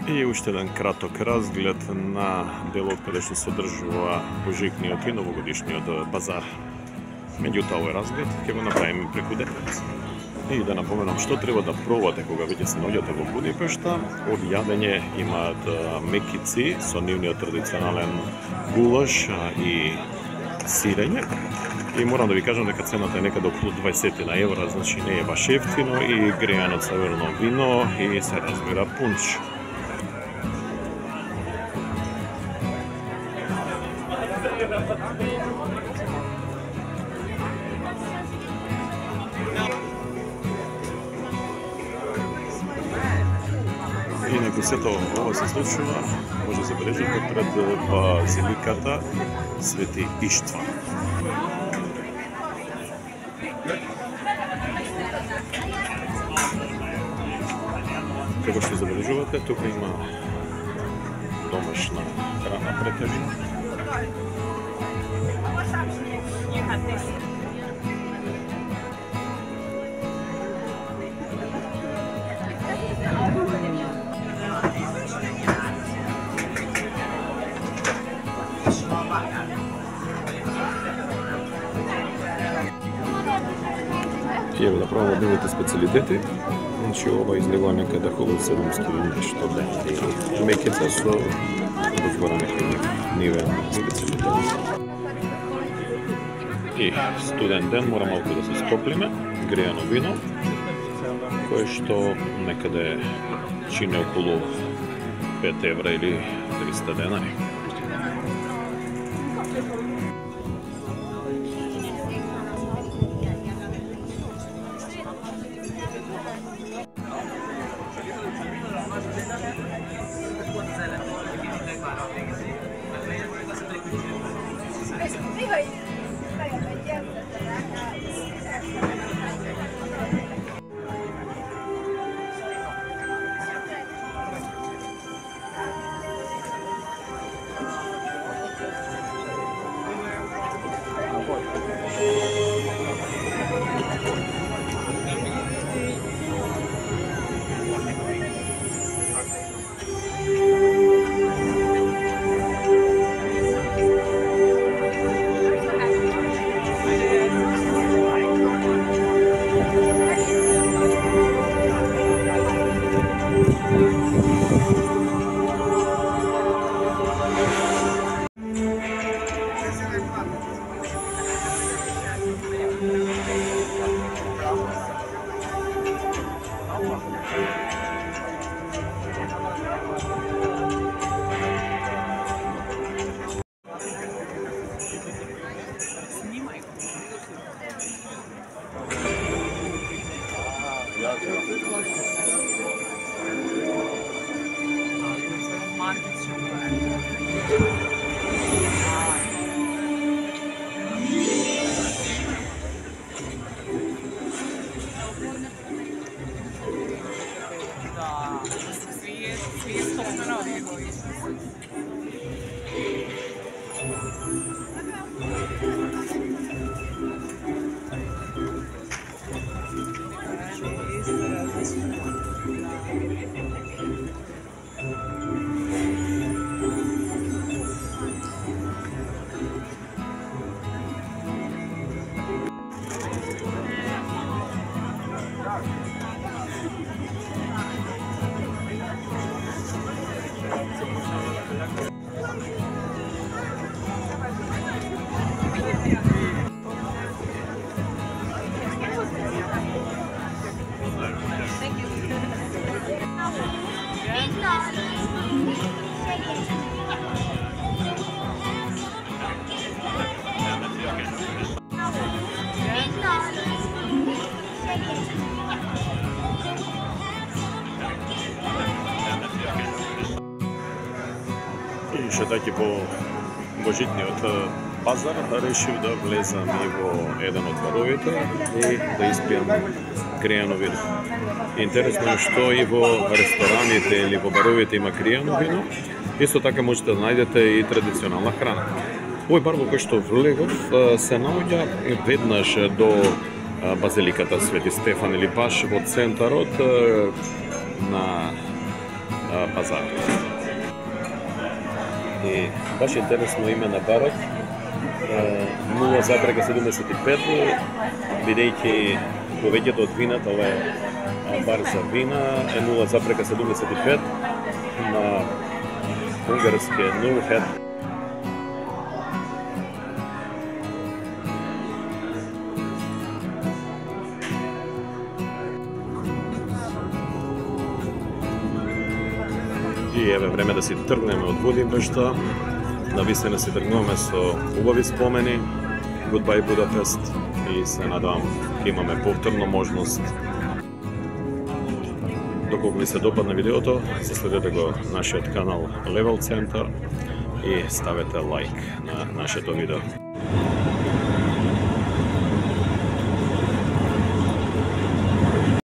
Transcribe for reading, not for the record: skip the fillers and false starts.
И уште еден краток разглед на делот каде што се одржува божикниот и новогодишниот базар. Меѓутоа, овој разглед ќе го направиме преку денот. И да напоменам што треба да пробате кога веќе се наоѓате во Будипешта. Од јадење имаат мекици со нивниот традиционален гулаш и сирење. И морам да ви кажам дека цената е некаде околу 20 евра, значи не е баш ефтино, и греано црвено вино и се разбира пунч. Инаку сето ова се случува, може да забележите пред базиликата Свети Иштван. Како што забележувате, тука има домашна храна претежно. И еве да пробаме нивните специјалитети. Значи ова излегува некаде околу 700 нешто мекица со дозгора некаде нивен специјалитет. И студен ден мора малку да се стоплиме, греано вино, кое што некаде чини околу 5 евра или 300 денари. И шетајќи по божитниот пазар, решив да влезам и во еден од баровите и да испијам греано вино. Интересно е што и во рестораните или во баровите има греано вино, исто така можете да најдете и традиционална храна. Овој бар во кој што влегов се наоѓа веднаш до базиликата Свети Стефан или баш во центарот на Bazar. I baš интересно име на барот, 0,75, бидејќи повеќето од вината, ова е бар за вина, е 0,75 на унгарски 0,5. И еве време да си тргнеме од Будимпешта. Навистина си тргнуваме со убави спомени, Goodbye Budapest, и се надевам ќе имаме повторно можност. Доколку ви се допадна видеото, заследете го нашиот канал Level Center и ставете лайк на нашето видео.